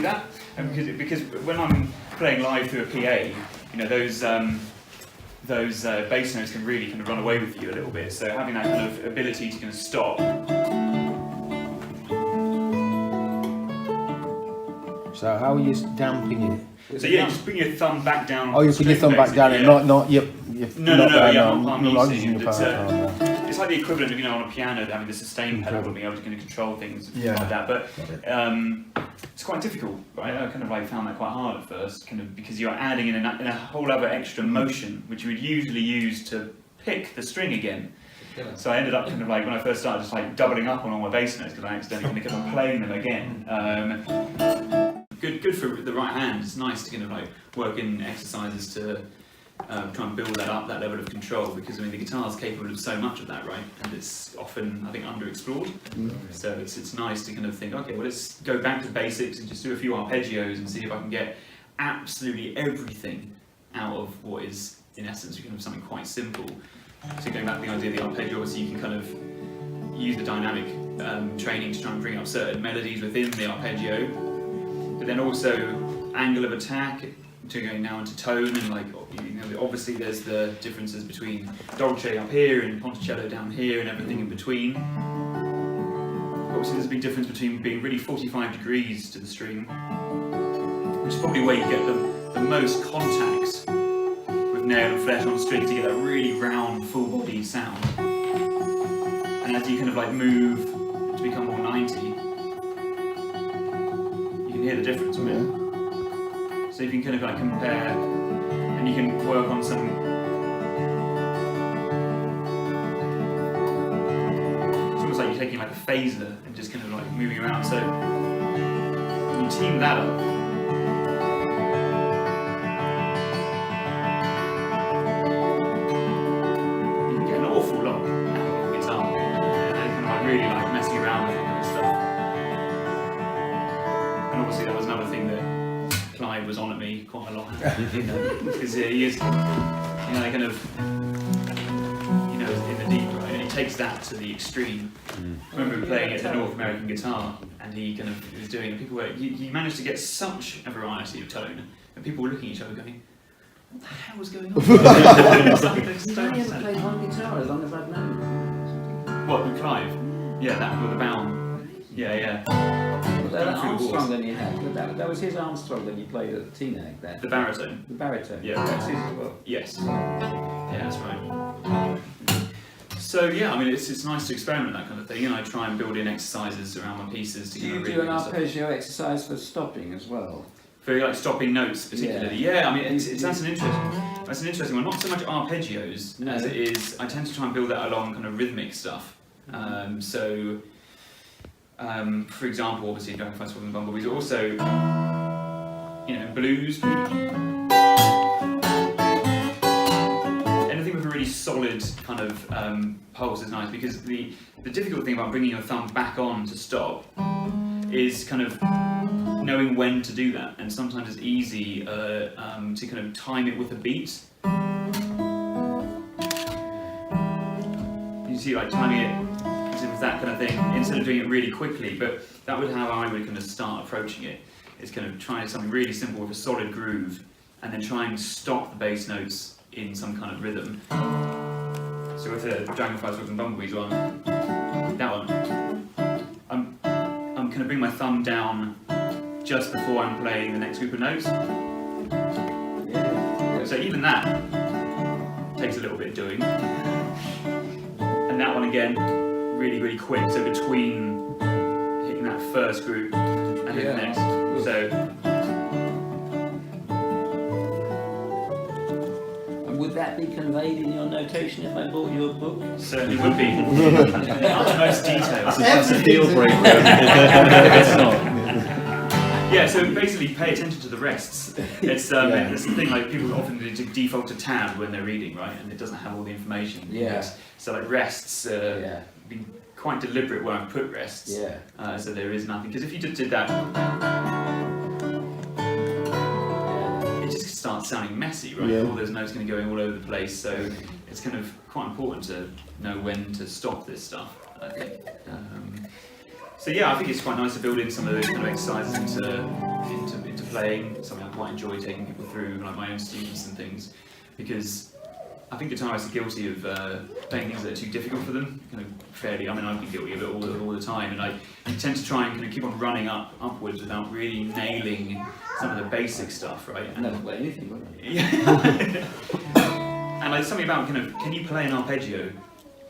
that, and because when I'm playing live through a PA, you know, those bass notes can really kind of run away with you a little bit. So having that kind of ability to kind of stop. So how are you damping it? So yeah, just bring your thumb back down. Oh, you put your thumb back down and not No, it's like the equivalent of, you know, on a piano having the sustain pedal and being able to kind of control things like that. But it's quite difficult, right? I kind of like found that quite hard at first, kind of because you're adding in a whole other extra motion, which you would usually use to pick the string again. So I ended up kind of like, when I first started, just like doubling up on all my bass notes because I accidentally kind of kept on playing them again. Good for the right hand. It's nice to kind of like work in exercises to try and build that up, that level of control, because I mean the guitar's capable of so much of that, right? And it's often, I think, underexplored. So it's nice to kind of think, okay, well, let's go back to basics and just do a few arpeggios and see if I can get absolutely everything out of what is, in essence, kind of something quite simple. So going back to the idea of the arpeggio, obviously you can kind of use the dynamic training to try and bring up certain melodies within the arpeggio, but then also angle of attack, to going now into tone, and like, you know, obviously there's the differences between dolce up here and ponticello down here and everything in between. Obviously there's a big difference between being really 45 degrees to the string, which is probably where you get the most contact with nail and flesh on string to get that really round, full body sound. And as you kind of like move to become more 90, you can hear the difference, right? So you can kind of like compare, and you can work on some. It's almost like you're taking like a phaser and just kind of like moving around. So you team that up. You can get an awful lot out of the guitar, and then kind of like really like messing around with that kind of stuff. And obviously that was another thing that Clive was on at me quite a lot, because he is, you know, kind of, you know, in the deep, right, and he takes that to the extreme. I remember playing at the North American Guitar, and he kind of was doing, and people were, he managed to get such a variety of tone, and people were looking at each other going, what the hell was going on? He's only ever played one guitar as long as I've known. What, with Clive? Yeah, that with the bound. Yeah. That Armstrong that you had, that was his Armstrong that you played at the Teaneck there. The baritone. The baritone. Yeah. That's his as well. Yes. Yeah, that's right. So yeah, I mean, it's nice to experiment with that kind of thing, and I try and build in exercises around my pieces to do you do an arpeggio exercise for stopping as well? For like stopping notes particularly. Yeah, I mean, that's an interesting one. Not so much arpeggios as it is. I tend to try and build that along kind of rhythmic stuff. For example, obviously Dragonflies, Swans and Bumblebees, also, you know, blues. Anything with a really solid kind of pulse is nice, because the difficult thing about bringing your thumb back on to stop is kind of knowing when to do that, and sometimes it's easy to kind of time it with a beat. You see, like timing it with that kind of thing, instead of doing it really quickly, but that was how I would kind of start approaching it, is kind of trying something really simple with a solid groove, and then try and stop the bass notes in some kind of rhythm. So with the Dragonflies, Swans and Bumblebees one, that one, I'm kind of bringing my thumb down just before I'm playing the next group of notes. So even that takes a little bit of doing. And that one again, really, really quick, so between hitting that first group and then the next. So. And would that be conveyed in your notation if I bought you a book? Certainly would be. Utmost details. That's a deal breaker. It's not. Yeah, so basically pay attention to the rests. It's it's the thing, like people often default to tab when they're reading, right? And it doesn't have all the information. Yeah. So like rests, been quite deliberate where I put rests. Yeah. So there is nothing, because if you just did that, it just starts sounding messy, right? All those notes going to go all over the place. So it's kind of quite important to know when to stop this stuff, I think. So yeah, I think it's quite nice to build in some of those kind of exercises into playing, something I quite enjoy taking people through, like my own students and things, because I think guitarists are guilty of playing things that are too difficult for them. Kind of fairly, I mean, I've been guilty of it all the time, and I tend to try and kind of keep on running upwards without really nailing some of the basic stuff, right? I never play anything, would I? Yeah. And like something about kind of, can you play an arpeggio?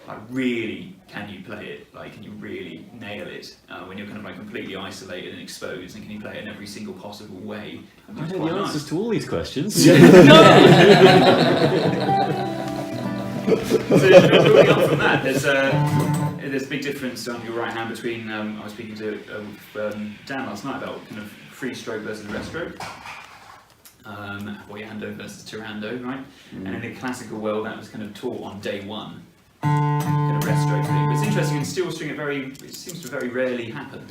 Like really, can you play it? Like, can you really nail it when you're kind of like completely isolated and exposed? And can you play it in every single possible way? I know the answers to all these questions. So building up from that, there's a big difference on your right hand between. I was speaking to Dan last night about kind of free stroke versus rest stroke. Voyando versus tirando, right? And in the classical world, that was kind of taught on day one. Kind of rest stroke thing. But it's interesting in steel string. It seems to very rarely happen.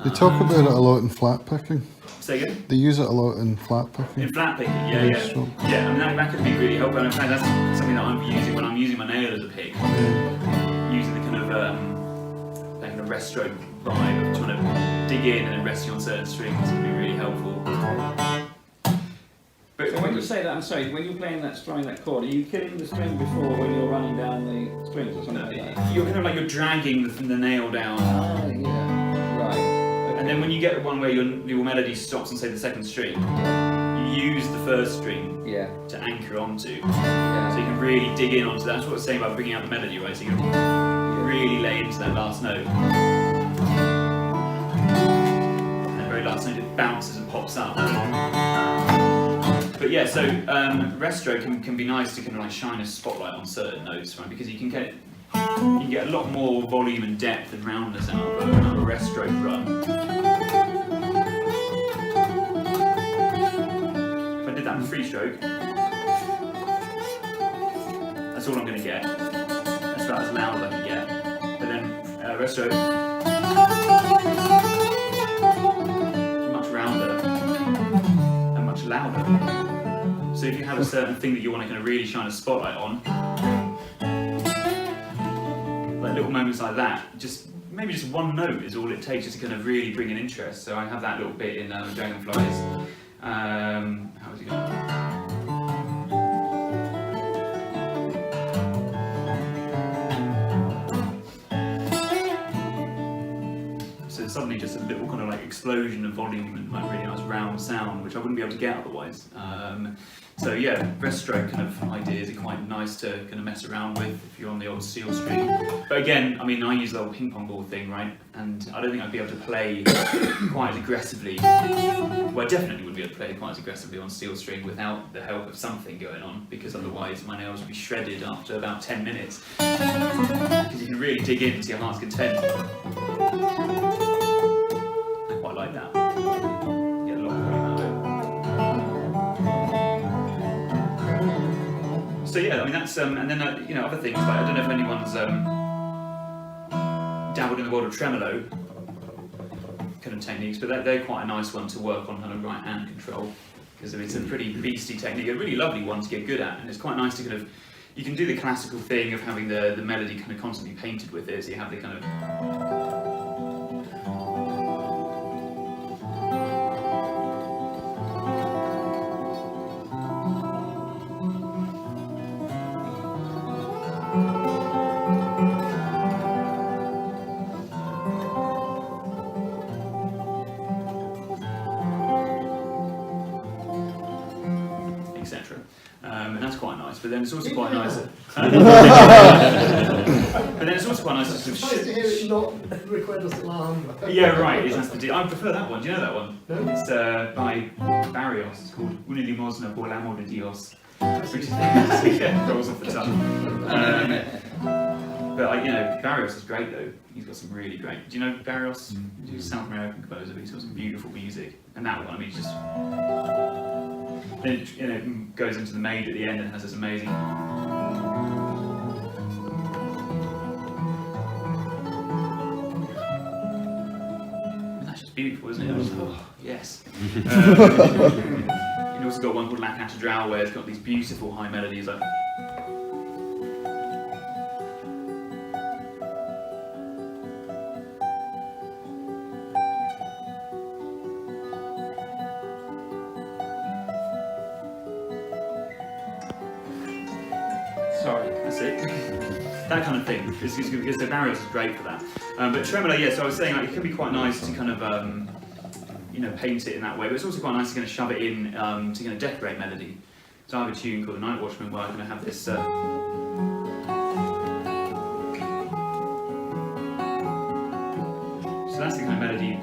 They talk about it a lot in flat picking. Say again? They use it a lot in flat picking. In flat picking, yeah. Yeah, I mean that could be really helpful. And in fact, that's something that I'm using when I'm using my nail as a pick. Using the kind of that kind of rest stroke vibe of trying to dig in and then resting on certain strings can be really helpful. But So when you say that, I'm sorry, when you're playing that, strumming that chord, are you killing the string before when you're running down the strings or something like that? you're kind of like you're dragging the nail down. Ah, yeah, right. Okay. And then when you get the one where your melody stops on, say, the second string, you use the first string to anchor onto. So you can really dig in onto that. That's what I was saying about bringing out the melody, right? So you can really lay into that last note. And the very last note, it bounces and pops up. But yeah, so rest stroke can be nice to kind of like shine a spotlight on certain notes, right? Because you can get a lot more volume and depth and roundness out of a rest stroke run. If I did that with free stroke, that's all I'm going to get. That's about as loud as I can get. But then rest stroke, much rounder and much louder. So if you have a certain thing that you want to kind of really shine a spotlight on, like little moments like that, maybe just one note is all it takes just to kind of really bring an interest. So I have that little bit in Dragonflies. How was it going? So suddenly just a little kind of like explosion of volume and like really nice round sound, which I wouldn't be able to get otherwise. So yeah, rest stroke kind of ideas are quite nice to kind of mess around with if you're on the old steel string. But again, I mean, I use the old ping pong ball thing, right? And I don't think I'd be able to play quite as aggressively. Well, I definitely wouldn't be able to play quite as aggressively on steel string without the help of something going on, because otherwise my nails would be shredded after about 10 minutes. Because you can really dig into your heart's content. I quite like that. Get a lot of volume out of it. So yeah, I mean that's and then other things like I don't know if anyone's dabbled in the world of tremolo kind of techniques, but they're quite a nice one to work on kind of right hand control, because it's a pretty beastly technique, a really lovely one to get good at, and it's quite nice to kind of, you can do the classical thing of having the melody kind of constantly painted with it, so you have the kind of etc. And that's quite nice, but then it's also quite nice. But then it's also quite nice to It's nice to hear it not required as alarm. yeah, right. That's the deal. I prefer that one. Do you know that one? No? It's by Barrios. It's called Una limosna por el amor de Dios, which is yeah, rolls off the tongue. But Barrios is great though. He's got some really great. Do you know Barrios? He's a South American composer. But he's got some beautiful music. And that one, I mean, just then it goes into the major at the end and has this amazing. That's just beautiful, isn't it? Oh, yes. You've also got one called La Catedral where it's got these beautiful high melodies like. That's it. That kind of thing, because the Barrios is great for that. But tremolo, yeah, so I was saying like, it can be quite nice to kind of, paint it in that way, but it's also quite nice to kind of shove it in to kind of decorate melody. So I have a tune called The Night Watchman where I'm going to have this. So that's the kind of melody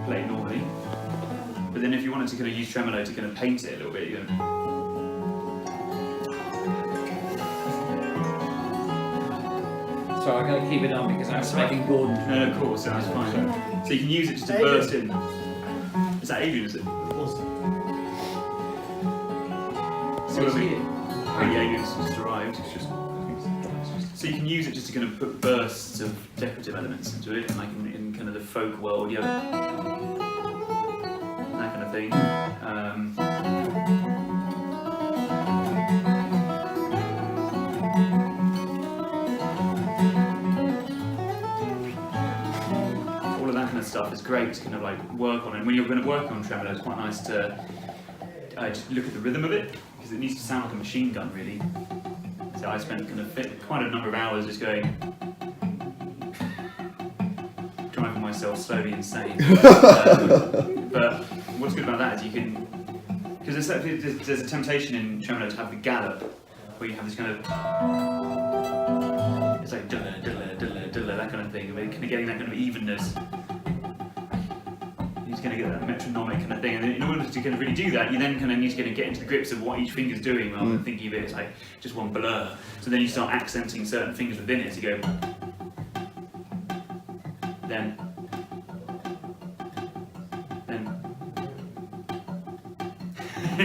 played normally. But then if you wanted to kind of use tremolo to kind of paint it a little bit, So I'm going to keep it on because I'm making Gordon. No, of course, that's fine. So you can use it just to burst in. Is that Adrian, is it? So Adrian's just arrived. So you can use it just to kind of put bursts of decorative elements into it, like in kind of the folk world, that kind of thing. All of that kind of stuff is great to kind of like work on, and when you're going to work on tremolo, it's quite nice to just look at the rhythm of it, because it needs to sound like a machine gun, really. So I spent kind of quite a number of hours just going, driving myself slowly insane. But what's good about that is you can, because there's a temptation in tremolo to have the gallop, where you have this kind of, it's like diddler, diddler, diddler, diddler, that kind of thing, where you're kind of getting that kind of evenness. You're going to get that metronomic kind of thing, and in order to kind of really do that, you then kind of need to get into the grips of what each finger's doing, rather than thinking of it as like just one blur. So then you start accenting certain fingers within it. So you go, then,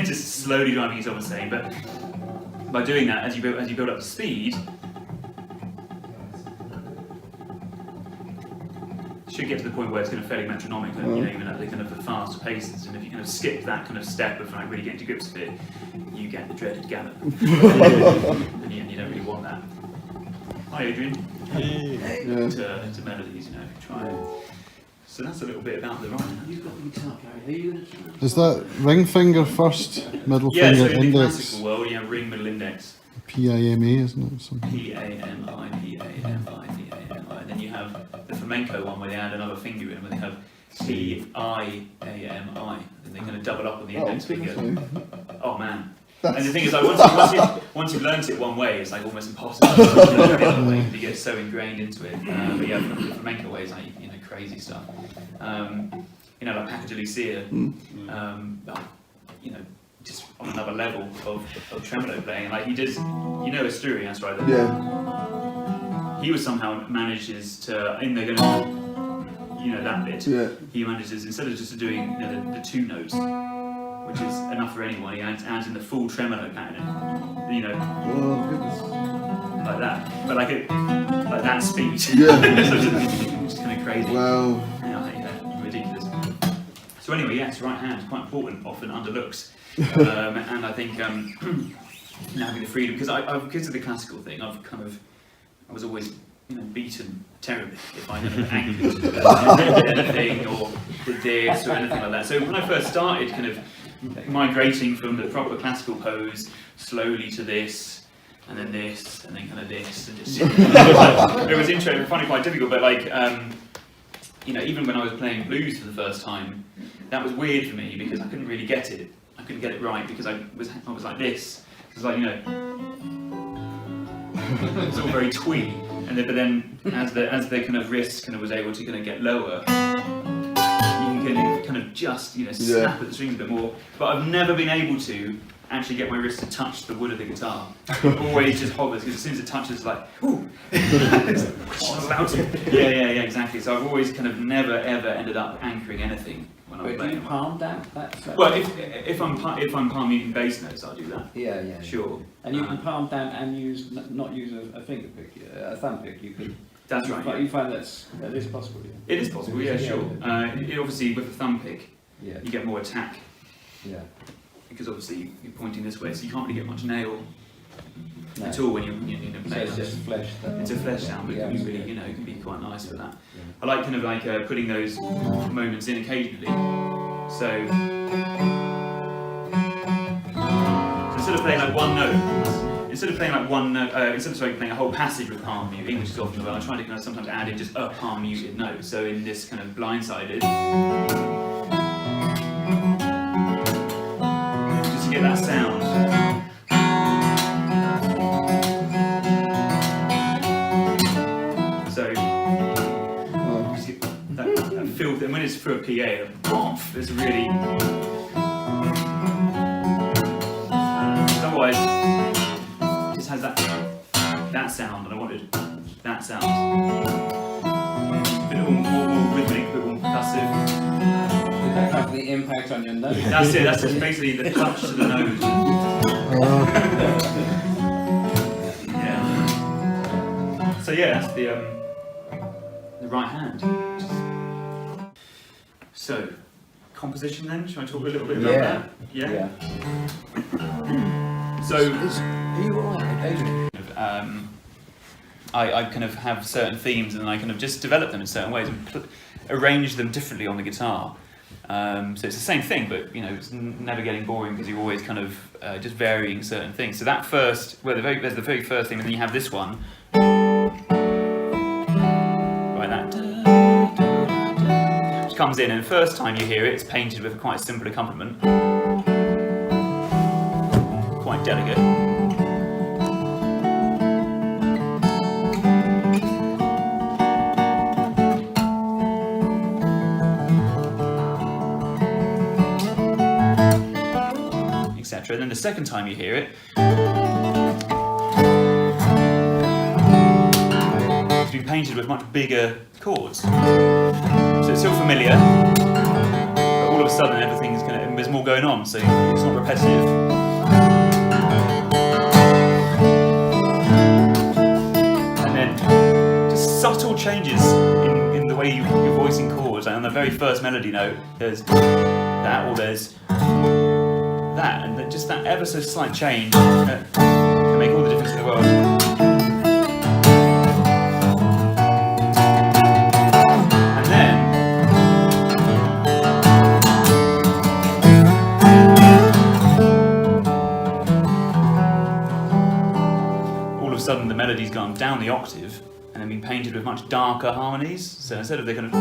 just slowly driving yourself insane. But by doing that, as you build up the speed, should get to the point where it's kind of fairly metronomic, and even at the kind of the faster paces. And if you kind of skip that kind of step of like really getting to grips with it, you get the dreaded gallop. And you don't really want that. Hi, Adrian. To melodies, if you try it. So that's a little bit about the writing. You've got the guitar, Gary. Are you going to try? Is that ring finger first, middle Yeah, finger, so in the index? classical world, you have ring, middle, index. P-I-M-A, isn't it? P-A-M-I, P-A-M-I, P-A-M-I. And then you have the flamenco one where they add another finger in, where they have P-I-A-M-I. And they kind of double up on the index finger. Oh man. And the thing is, like, once you've learnt it one way, it's like almost impossible to learn it the other way. You get so ingrained into it. But yeah, the flamenco way is like, crazy stuff. Like Paco de Lucia, just on another level of tremolo playing. Like he does, Asturias, right? Yeah. He was somehow manages to, in the that bit, he manages, instead of just doing the two notes, which is enough for anyone, he adds in the full tremolo pattern, Oh, goodness. like that, but like that speed. Yeah. Just kind of crazy. Wow. Ridiculous. So anyway, yes, right hand is quite important, often underlooks, and I think having the freedom, because because of the classical thing, I was always beaten terribly if I never anchored anything or did this or anything like that. So when I first started kind of migrating from the proper classical pose slowly to this, and then this, and then kind of this, and just it was interesting. I found it quite difficult, but like even when I was playing blues for the first time, that was weird for me because I couldn't really get it. I couldn't get it right because I was like this. It was like it's all very twee, and then, but then as the kind of wrist kind of was able to kind of get lower, you can kind of just snap at the strings a bit more. But I've never been able to actually get my wrist to touch the wood of the guitar. It always just hovers, because as soon as it touches, it's like, ooh, it's about to. Yeah, exactly. So I've always kind of never ever ended up anchoring anything when I'm playing. Do you palm down? Well, if I'm palming bass notes, I'll do that. Yeah. Sure. And you can palm down and not use a finger pick, a thumb pick. You could. That's right. But you find that is possible. Yeah. It is possible. Yeah, sure. Obviously, with the thumb pick, you get more attack. Yeah. Because obviously you're pointing this way, so you can't really get much nail at all when you're playing. So it's just flesh. It's a flesh sound, but it can be really, it can be quite nice for that. Yeah. I like kind of like putting those moments in occasionally. So instead of playing like one note, instead of playing like one note, instead of playing a whole passage with palm muting, which is often the way I try to kind of sometimes add in just a palm muted note. So in this kind of blindsided, just to get that sound. So just get that feel, and when it's through a PA, there's a really. Otherwise, it just has that sound, and I wanted that sound. A bit more rhythmic, a bit more percussive. Did that have the impact on your nose? That's it, that's basically the touch to the nose. Yeah. So yeah, that's the right hand. So, composition then, shall I talk a little bit about that? Yeah? So, Are you alright, Adrian? I kind of have certain themes, and then I kind of just develop them in certain ways and arrange them differently on the guitar. So it's the same thing, but you know, it's never getting boring because you're always kind of just varying certain things. So that first, well, there's the very first thing, and then you have this one, like that, which comes in, and the first time you hear it, it's painted with a quite simple accompaniment, quite delicate. And then the second time you hear it, it's been painted with much bigger chords. So it's still familiar, but all of a sudden everything's there's more going on, so it's not repetitive. And then just subtle changes in the way you're voicing chords. Like on the very first melody note, there's that, or there's that, and just that ever so slight change can make all the difference in the world. And then all of a sudden the melody's gone down the octave and then been painted with much darker harmonies. So instead of the kind of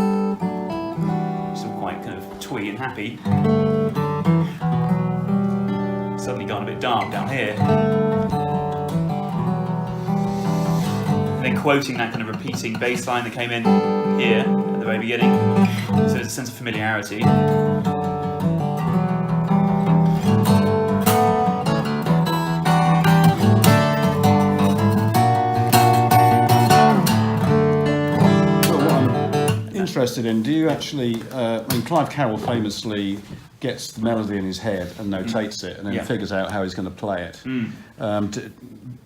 still quite kind of twee and happy, suddenly gone a bit dark down here. And then quoting that kind of repeating bass line that came in here at the very beginning. So there's a sense of familiarity. Interested in, do you actually, Clive Carroll famously gets the melody in his head and notates it and then figures out how he's going to play it.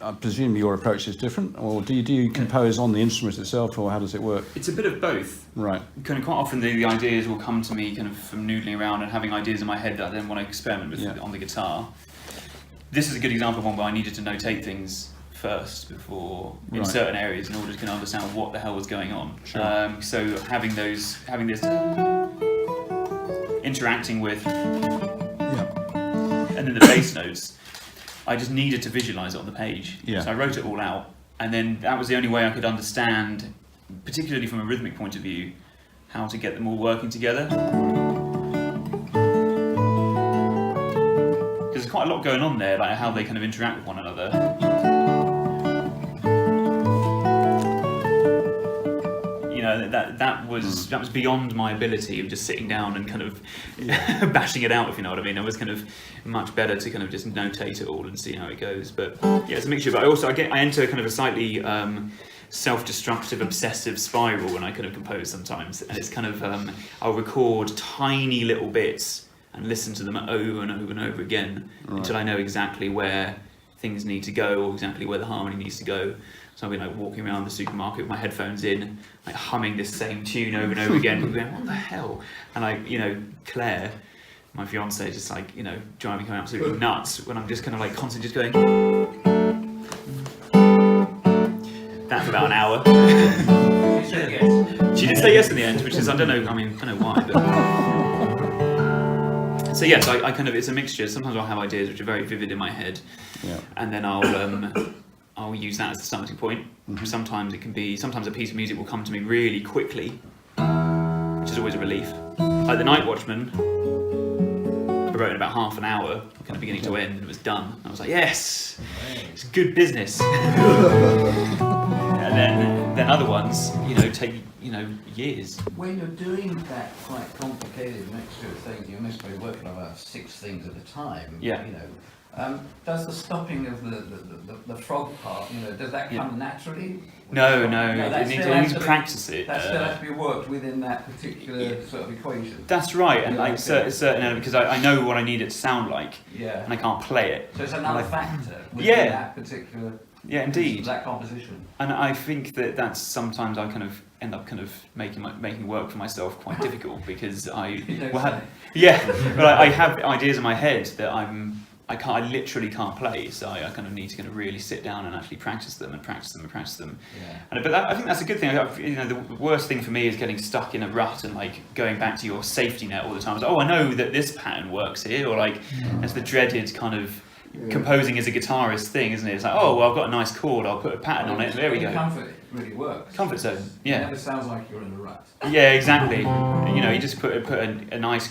I presume your approach is different, or do you compose on the instrument itself, or how does it work? It's a bit of both. Right. Kind of quite often the ideas will come to me kind of from noodling around and having ideas in my head that I then want to experiment with on the guitar. This is a good example of one where I needed to notate things first before in certain areas in order to kind of understand what the hell was going on. Sure. So having this interacting with and then the bass notes, I just needed to visualize it on the page. So I wrote it all out, and then that was the only way I could understand, particularly from a rhythmic point of view, how to get them all working together. Because there's quite a lot going on there, like how they kind of interact with one another. That was beyond my ability of just sitting down and kind of bashing it out, if you know what I mean. It was kind of much better to kind of just notate it all and see how it goes. But yeah, it's a mixture. But I enter kind of a slightly self-destructive, obsessive spiral when I kind of compose sometimes, and it's kind of I'll record tiny little bits and listen to them over and over and over again until I know exactly where things need to go or exactly where the harmony needs to go. So I'll be like walking around the supermarket with my headphones in, like humming this same tune over and over again, going, what the hell? And Claire, my fiance, is just like, driving her absolutely nuts when I'm just kind of like constantly just going. That for about an hour. She did say yes in the end, which is, I don't know why, but. So yes, I kind of, it's a mixture. Sometimes I'll have ideas which are very vivid in my head, Yeah. and then I'll use that as the starting point. Sometimes it can be, sometimes a piece of music will come to me really quickly, which is always a relief. Like The Night Watchman, I wrote in about half an hour, kind of beginning to end, and it was done. I was like, yes, it's good business. And then other ones, take years. When you're doing that quite complicated mixture of things, you're mostly working on about 6 things at a time. Yeah. Does the stopping of the frog part, does that come naturally? No, that you still need has to be- practice it. That still has to be worked within that particular sort of equation. That's right, and Yeah, like okay. certain because I know what I need it to sound like, Yeah. and I can't play it. So it's another factor within Yeah. that particular. Yeah, indeed. That composition. And I think that's sometimes I kind of end up kind of making work for myself quite difficult because I don't will say. have but I have ideas in my head that I literally can't play, so I kind of need to kind of really sit down and actually practice them. Yeah. But I think that's a good thing. The worst thing for me is getting stuck in a rut and like going back to your safety net all the time. It's like, oh, I know that this pattern works here, or like it's the dreaded kind of composing as a guitarist thing, isn't it? It's like, oh, well, I've got a nice chord, I'll put a pattern on it. There we go. Comfort really works. Comfort zone. It Yeah. never sounds like you're in a rut. Yeah, exactly. You just put a nice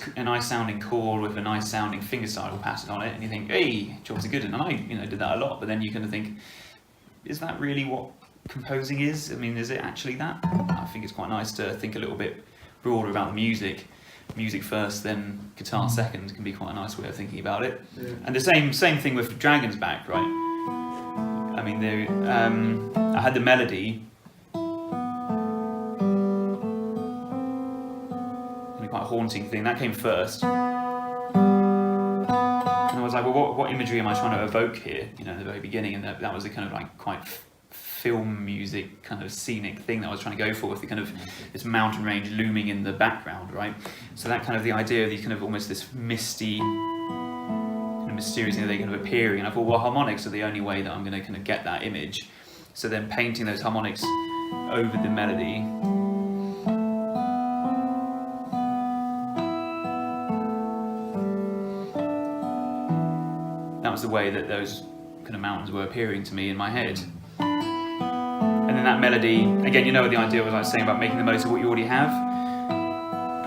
sounding chord with a nice sounding fingerstyle pattern on it, and you think, hey, jobs are good. And I did that a lot. But then you kind of think, is that really what composing is? I mean, is it actually that? I think it's quite nice to think a little bit broader about the music. Music first, then guitar second can be quite a nice way of thinking about it. Yeah. And the same thing with Dragon's Back, right? I mean, I had the melody. Quite a haunting thing that came first, and I was like, well, what imagery am I trying to evoke here? In the very beginning, and that was the kind of like quite film music kind of scenic thing that I was trying to go for, with the kind of this mountain range looming in the background, right? So that kind of the idea of these kind of almost this misty, kind of mysterious thing, they kind of appearing, and I thought, well, harmonics are the only way that I'm going to kind of get that image. So then painting those harmonics over the melody. That was the way that those kind of mountains were appearing to me in my head. And then that melody, again, what the idea was, I was saying about making the most of what you already have.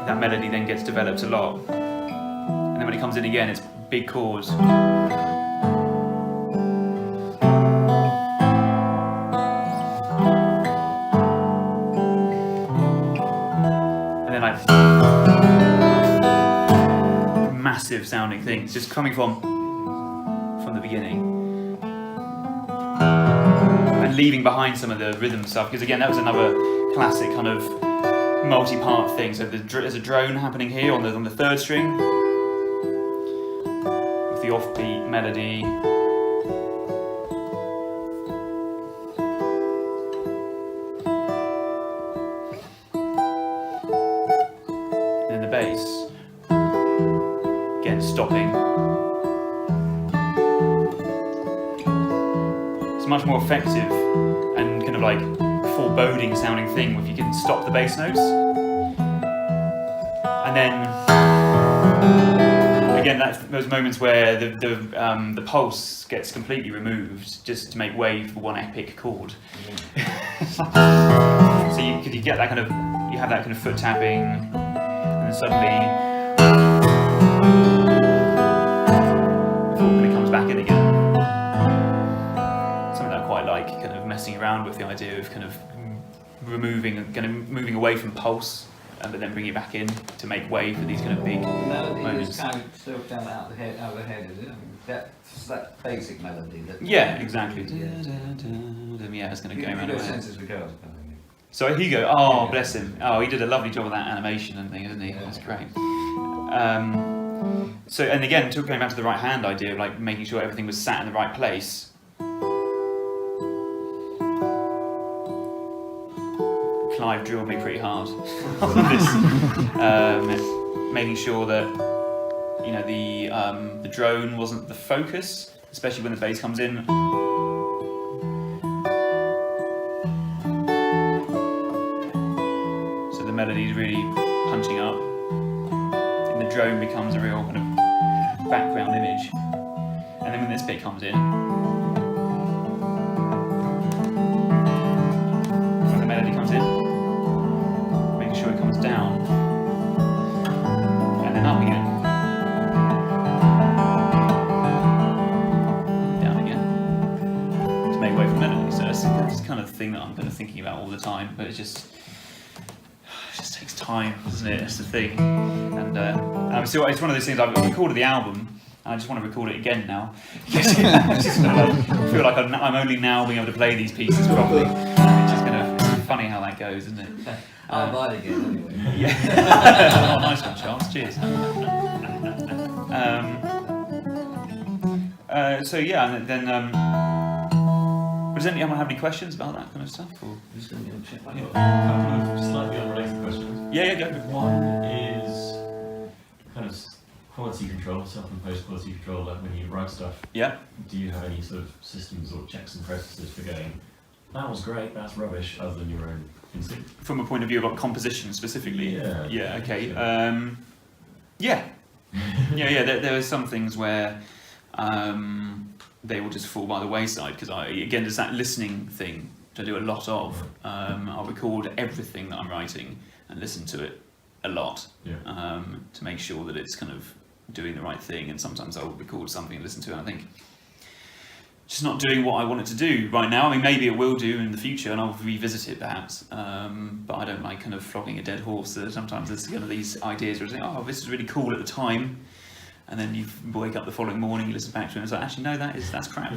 That melody then gets developed a lot. And then when it comes in again, it's big chords. And then like massive sounding things just coming from the beginning, and leaving behind some of the rhythm stuff, because again that was another classic kind of multi-part thing. So there's a drone happening here on the third string with the offbeat melody, and then the bass again stopping. Much more effective and kind of like foreboding sounding thing if you can stop the bass notes. And then again, that's those moments where the pulse gets completely removed just to make way for one epic chord. So you get that kind of, you have that kind of foot tapping, and then suddenly the chord kind of comes back in again. Kind of messing around with the idea of kind of moving away from pulse, but then bringing it back in to make way for these kind of big melody moments. is kind of still down out of the head, is it? I mean, that's that basic melody. Yeah, exactly. Yeah. Yeah, it's going to go You around. know, sense as we go. So here you go. Oh, bless him. Oh, he did a lovely job of that animation and thing, didn't he? Yeah. That's great. So, and again, going back to the right hand idea of like making sure everything was sat in the right place. Clive drilled me pretty hard on this, making sure that the drone wasn't the focus, especially when the bass comes in. So the melody is really punching up, and the drone becomes a real kind of background image. And then when this bit comes in, when the melody comes in, making sure it comes down, and then up again. Down again. To make way for melody. So that's the kind of thing that I'm kind of thinking about all the time, but it just takes time, doesn't it? That's the thing. And so it's one of those things. I've recorded the album. I just want to record it again now. I feel like I'm only now being able to play these pieces properly. It's funny how that goes, isn't it? I'll buy it again anyway. Yeah. Oh, nice one, Charles. Cheers. So yeah, and then does anyone have any questions about that kind of stuff? Or? Just gonna go check I've my got a couple of slightly unrelated questions. Yeah, go. One is kind of quality control, self-imposed quality control, like when you write stuff. Yeah. Do you have any sort of systems or checks and processes for going, that was great, that's rubbish, other than your own instinct? From a point of view about composition specifically. Yeah. Yeah. Okay. Yeah. There are some things where they will just fall by the wayside because again there's that listening thing that I do a lot of. I'll record everything that I'm writing and listen to it a lot to make sure that it's kind of doing the right thing. And sometimes I'll record something and listen to it and I think just not doing what I want it to do right now. I mean, maybe it will do in the future and I'll revisit it perhaps, but I don't like kind of flogging a dead horse. Sometimes there's kind of these ideas where you think, oh, this is really cool at the time, and then you wake up the following morning, you listen back to it and it's like, actually no, that's crap.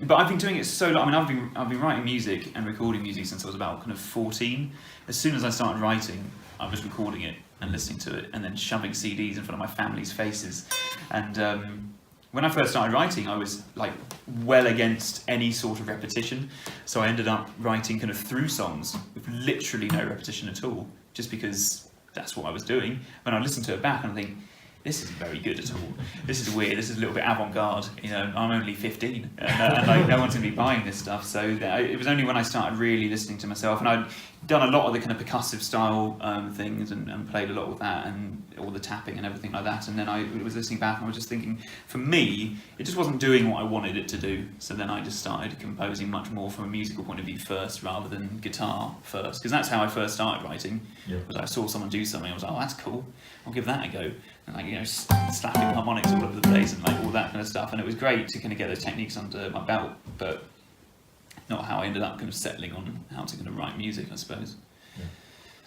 But I've been doing it so long. I mean, I've been writing music and recording music since I was about kind of 14. As soon as I started writing, I was recording it and listening to it and then shoving CDs in front of my family's faces. And when I first started writing, I was like well against any sort of repetition. So I ended up writing kind of through songs with literally no repetition at all, just because that's what I was doing. When I listen to it back and I think, this isn't very good at all. This is weird. This is a little bit avant-garde. You know, I'm only 15, and like no one's gonna be buying this stuff. So it was only when I started really listening to myself, and I'd done a lot of the kind of percussive style things, and played a lot with that, and all the tapping and everything like that. And then I was listening back, and I was just thinking, for me, it just wasn't doing what I wanted it to do. So then I just started composing much more from a musical point of view first, rather than guitar first, because that's how I first started writing. Yeah. Was I saw someone do something, I was like, oh, that's cool. I'll give that a go. And like, you know, slapping harmonics all over the place and like all that kind of stuff. And it was great to kind of get those techniques under my belt, but not how I ended up kind of settling on how to kind of write music, I suppose. Yeah.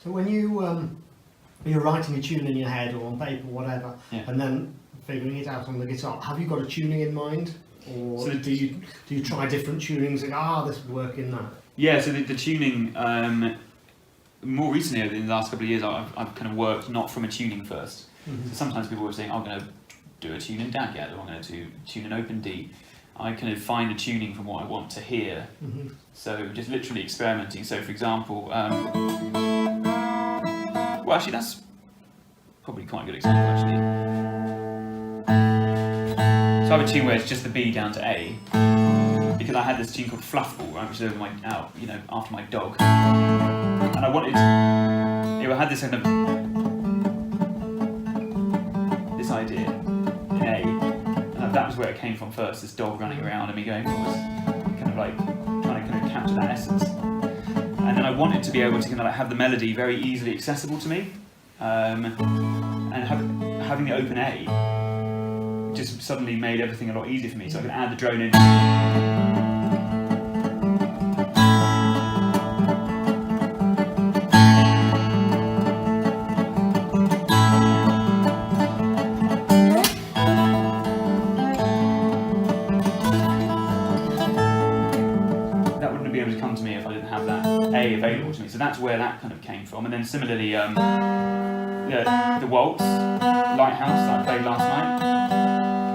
So when you're writing a tune in your head or on paper, whatever, and then figuring it out on the guitar, have you got a tuning in mind, or So do you try different tunings and this would work in that? Yeah, so the tuning, more recently in the last couple of years, I've kind of worked not from a tuning first. Mm-hmm. So sometimes people were saying, I'm going to do a tune in DAG, or I'm going to tune an open D. I kind of find a tuning from what I want to hear. Mm-hmm. So just literally experimenting. So for example, well actually that's probably quite a good example actually. So I have a tune where it's just the B down to A, because I had this tune called Fluffball, right, which is over my, after my dog. And I wanted, I had this kind of, this idea in A, and that was where it came from first, this dog running around and me going, kind of like trying to kind of capture that essence. And then I wanted to be able to kind of like have the melody very easily accessible to me, and having the open A just suddenly made everything a lot easier for me, so I could add the drone in. Available to me, so that's where that kind of came from. And then similarly, the Waltz Lighthouse that I played last night,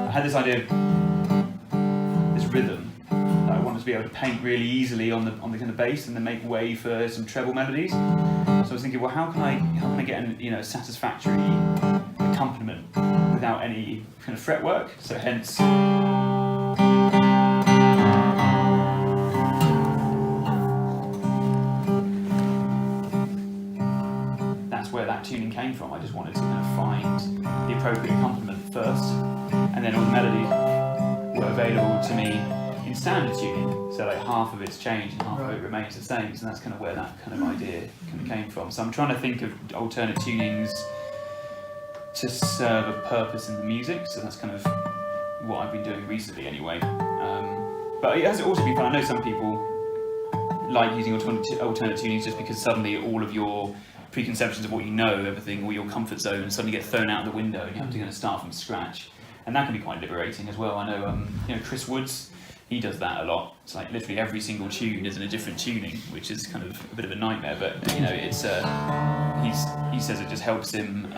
I had this idea of this rhythm that I wanted to be able to paint really easily on the kind of bass, and then make way for some treble melodies. So I was thinking, well, how can I get a satisfactory accompaniment without any kind of fretwork? So hence. where that tuning came from. I just wanted to kind of find the appropriate accompaniment first, and then all the melodies were available to me in standard tuning. So like half of it's changed and half of it remains the same. So that's kind of where that kind of idea kind of came from. So I'm trying to think of alternate tunings to serve a purpose in the music. So that's kind of what I've been doing recently anyway. But it has also been fun. I know some people like using alternate tunings just because suddenly all of your preconceptions of what you know, everything, all your comfort zone suddenly get thrown out the window and you have to kind of start from scratch. And that can be quite liberating as well. I know, Chris Woods, he does that a lot. It's like literally every single tune is in a different tuning, which is kind of a bit of a nightmare. But it's he says it just helps him,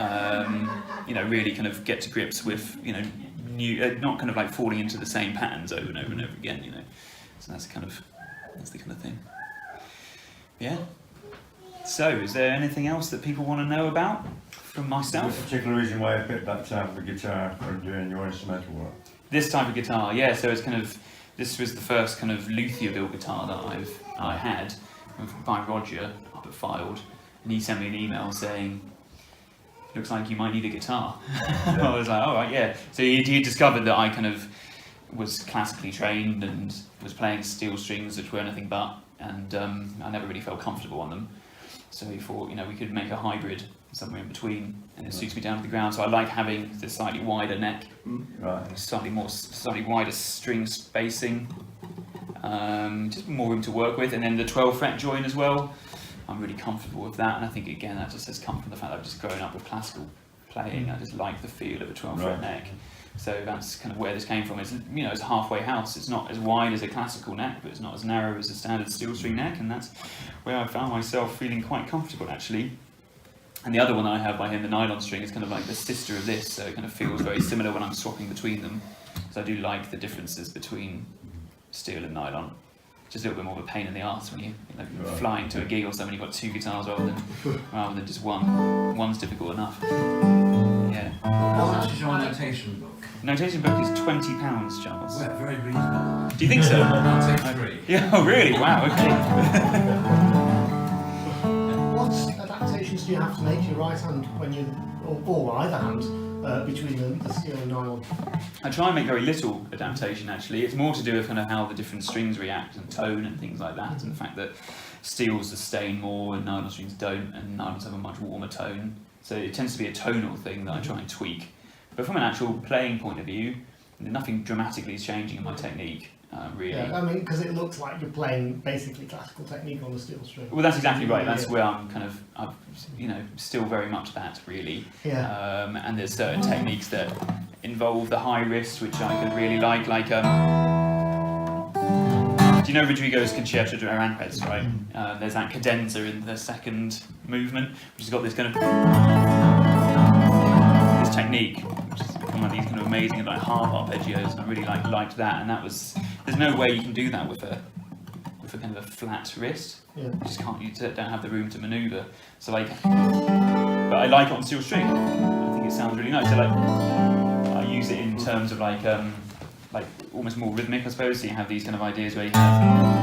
really kind of get to grips with new, not kind of like falling into the same patterns over and over and over again. So that's the kind of thing. Yeah. So, is there anything else that people want to know about from myself? Is there a particular reason why you picked that type of guitar for doing your instrumental work? This type of guitar, yeah. So it's kind of, this was the first kind of luthier built guitar that I had by Roger up at Filed, and he sent me an email saying, "Looks like you might need a guitar." I was like, "All right, yeah." So he discovered that I kind of was classically trained and was playing steel strings which were anything but, and I never really felt comfortable on them. So he thought, we could make a hybrid somewhere in between, and it suits me down to the ground. So I like having the slightly wider neck, slightly wider string spacing, just more room to work with, and then the 12 fret join as well. I'm really comfortable with that, and I think again that just has come from the fact that I've just grown up with classical playing. I just like the feel of a 12 fret neck. So that's kind of where this came from. It's it's a halfway house. It's not as wide as a classical neck, but it's not as narrow as a standard steel string neck, and that's where I found myself feeling quite comfortable actually. And the other one that I have by him, the nylon string, is kind of like the sister of this, so it kind of feels very similar when I'm swapping between them. So I do like the differences between steel and nylon. Just a little bit more of a pain in the arse when you're flying to a gig or something. You've got two guitars rather than just one. One's difficult enough. Yeah. How much is your notation book? Notation book is £20, Charles. Well, very reasonable. Do you think so? I'll take 3. Yeah. Oh, really? Wow. Okay. What adaptations do you have to make to your right hand when you, or either hand, between the steel and nylon? I try and make very little adaptation actually. It's more to do with kind of how the different strings react and tone and things like that, and the fact that steels sustain more and nylon strings don't, and nylons have a much warmer tone. So it tends to be a tonal thing that I try and tweak. But from an actual playing point of view, nothing dramatically is changing in my technique, really. Yeah, I mean, because it looks like you're playing basically classical technique on the steel string. Well, that's exactly right. That's where I'm kind of, still very much that, really. Yeah. And there's certain techniques that involve the high wrist, which I can really like. Do you know Rodrigo's Concerto de Aranjuez, right? There's that cadenza in the second movement, which has got this kind of this technique, which is one of these kind of amazing like harp arpeggios, and I really liked that. And that was, there's no way you can do that with a kind of a flat wrist. Yeah. You just can't. You don't have the room to manoeuvre. So but I like it on steel string. I think it sounds really nice. So I use it in terms of like almost more rhythmic, I suppose. So you have these kind of ideas where you have.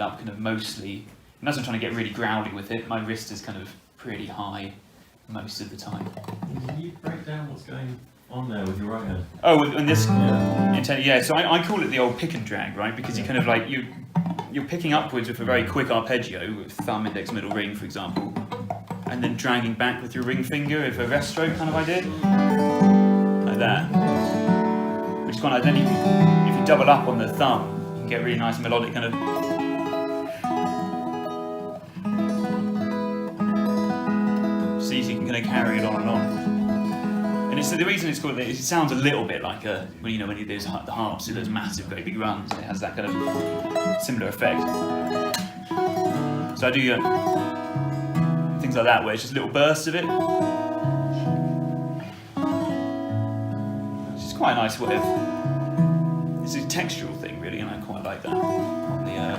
Up kind of mostly, and as I'm trying to get really growly with it, my wrist is kind of pretty high most of the time. Can you break down what's going on there with your right hand? Oh, and this, yeah. So I call it the old pick and drag, right? Because you kind of like you're picking upwards with a very quick arpeggio with thumb, index, middle, ring, for example, and then dragging back with your ring finger with a rest stroke kind of idea, like that. Which is quite nice. Then if you double up on the thumb, you can get really nice melodic kind of. So you can kind of carry it on and on. And it's, the reason it's called, it sounds a little bit like a, when you know, when you do the harps do those massive, great big runs, it has that kind of similar effect. So I do things like that where it's just little bursts of it. Which is quite a nice way of, it's a textural thing really, and I quite like that. On the,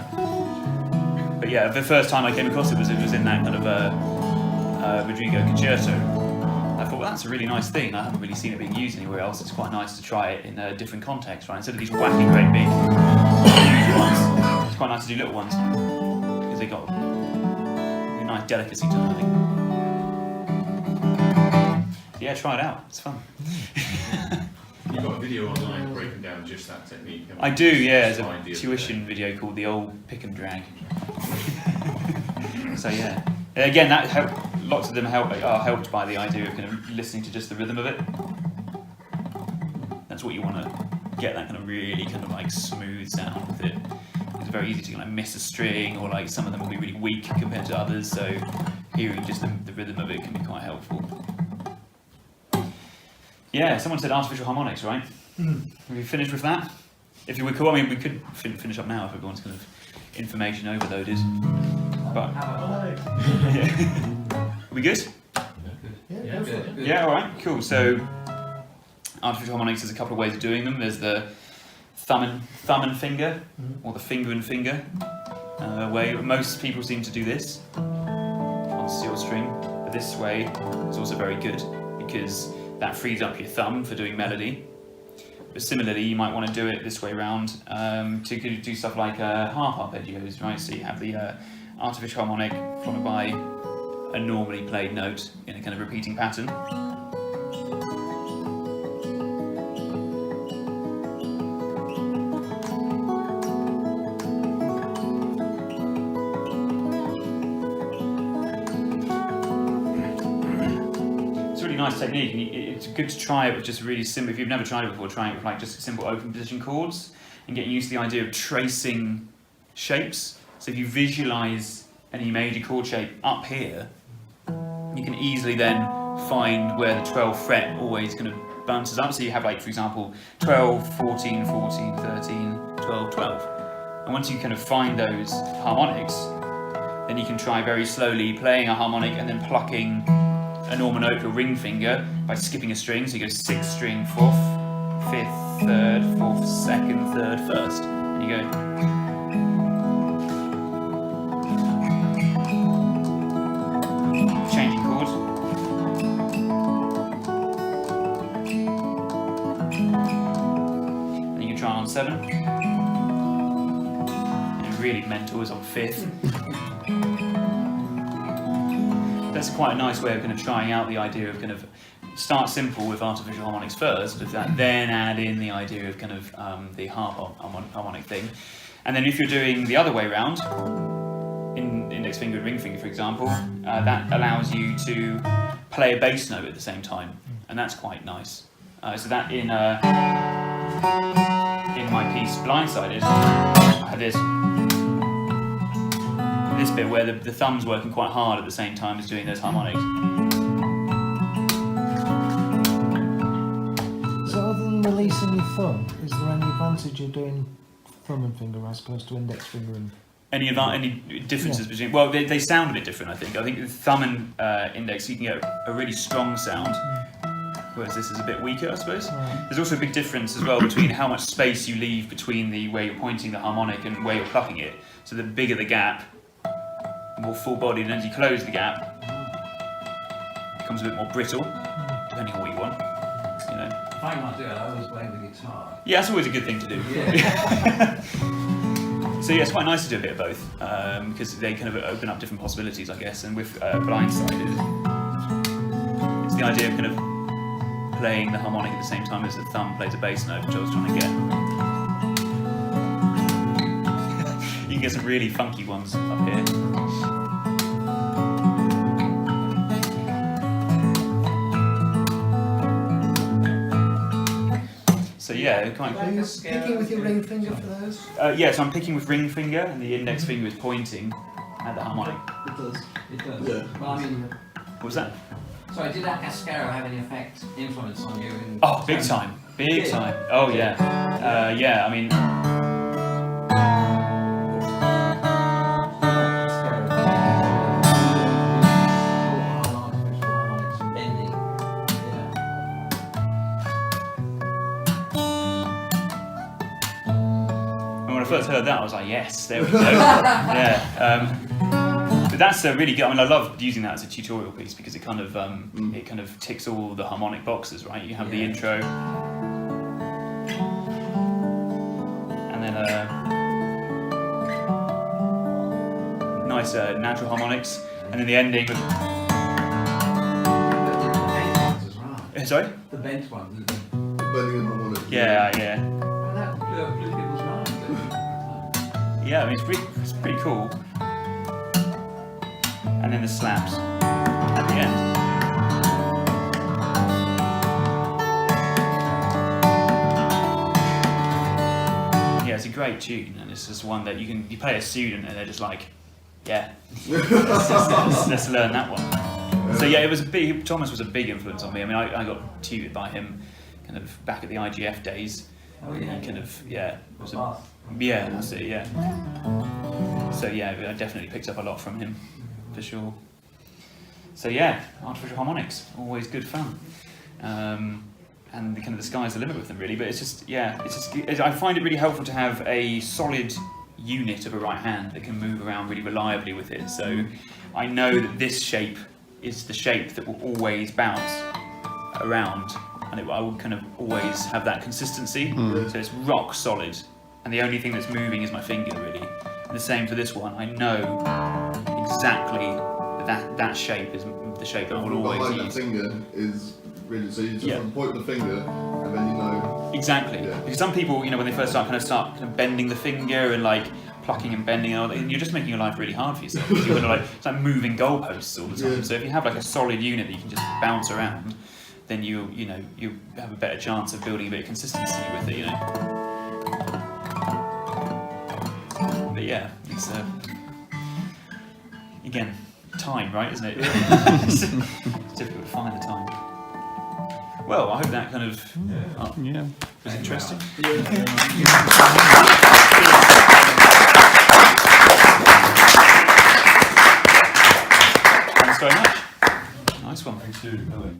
but yeah, the first time I came across it was in that kind of Rodrigo concerto. I thought, well, that's a really nice thing. I haven't really seen it being used anywhere else. It's quite nice to try it in a different context, right? Instead of these wacky, great big huge ones, it's quite nice to do little ones because they got a nice delicacy to them, I think. Yeah, try it out. It's fun. You've got a video online breaking down just that technique. I do, yeah. There's a tuition video called The Old Pick and Drag. So yeah. Again, that lots of them are helped by the idea of kind of listening to just the rhythm of it. That's what you want to get, that kind of really kind of like smooth sound with it. It's very easy to like miss a string, or like some of them will be really weak compared to others, so hearing just the rhythm of it can be quite helpful. Yeah, someone said artificial harmonics, right? Have we finished with that? If you were cool, I mean, we could finish up now if everyone's kind of information overloaded. But are we good? Yeah, go for it. Yeah, all right, cool. So artificial harmonics, there's a couple of ways of doing them. There's the thumb and finger, or the finger and finger way. Most people seem to do this on steel string, but this way is also very good because that frees up your thumb for doing melody. But similarly, you might want to do it this way around to do stuff like harp arpeggios, right? So you have the artificial harmonic followed by a normally played note in a kind of repeating pattern. It's a really nice technique, and it's good to try it with just really simple. If you've never tried it before, try it with like just simple open position chords and get used to the idea of tracing shapes. So if you visualize an E major chord shape up here, you can easily then find where the 12th fret always kind of bounces up. So you have, like, for example, 12, 14, 14, 13, 12, 12. And once you kind of find those harmonics, then you can try very slowly playing a harmonic and then plucking a normal note, a ring finger, by skipping a string. So you go 6th string, 4th, 5th, 3rd, 4th, 2nd, 3rd, 1st. And you go. Changing chords. And you can try on 7. And really mental is on 5th. That's quite a nice way of kind of trying out the idea of kind of start simple with artificial harmonics first, then add in the idea of kind of the harp harmonic thing. And then if you're doing the other way around, in index finger and ring finger, for example, that allows you to play a bass note at the same time, and that's quite nice. So that in my piece Blindsided, I had this bit where the thumb's working quite hard at the same time as doing those harmonics. So other than releasing your thumb, is there any advantage of doing thumb and finger as opposed to index finger and... Any differences between? Well, they sound a bit different, I think. I think with thumb and index, you can get a really strong sound, whereas this is a bit weaker, I suppose. Right. There's also a big difference as well between how much space you leave between the where you're pointing the harmonic and where you're plucking it. So the bigger the gap, the more full-bodied, and as you close the gap, it becomes a bit more brittle, depending on what you want. You know. If I might do it, I always play the guitar. Yeah, that's always a good thing to do. Yeah. So yeah, it's quite nice to do a bit of both, because they kind of open up different possibilities, I guess. And with Blindsided, it's the idea of kind of playing the harmonic at the same time as the thumb plays a bass note, which I was trying to get. You can get some really funky ones up here. So yeah, kind Are you picking with your ring finger for those? yeah, so I'm picking with ring finger, and the index finger is pointing at the harmonic. It does. It does. Yeah. Well, I mean, What was that? So did that Cascaro have any influence on you? Oh, big time, big time. Oh yeah, yeah. I mean, when I first heard that, I was like, yes, there we go. Yeah. But that's really good. I mean, I love using that as a tutorial piece because it kind of ticks all the harmonic boxes, right? You have the intro, and then nice natural harmonics, and then the ending with. Sorry? The bent one. Yeah, yeah. And that blew people's minds. Yeah, I mean, it's pretty cool. And then the slaps at the end. Yeah, it's a great tune, and it's just one that you play a student and they're just like, yeah, let's learn that one. So yeah, Thomas was a big influence on me. I mean, I got tutored by him kind of back at the IGF days. Oh yeah. He kind of, yeah, yeah, that's it, yeah. So yeah, I definitely picked up a lot from him, for sure. So yeah, artificial harmonics, always good fun. And kind of the sky's the limit with them really, but it's just, yeah, I find it really helpful to have a solid unit of a right hand that can move around really reliably with it. So I know that this shape is the shape that will always bounce around, and I will kind of always have that consistency. So it's rock solid, and the only thing that's moving is my finger really. And the same for this one. I know exactly that shape is the shape that I will always behind use. that finger is really, so you just Yeah. point the finger and then you know. Exactly. Yeah. Because some people, when they first start kind of bending the finger and like plucking and bending, and you're just making your life really hard for yourself. You're kind of it's like moving goalposts all the time. Yeah. So if you have like a solid unit that you can just bounce around, then you have a better chance of building a bit of consistency with it. But yeah, it's again time, right? Isn't it? It's difficult to find the time. Well, I hope that kind of was interesting. Thanks very much. Nice one. Thanks to Owen.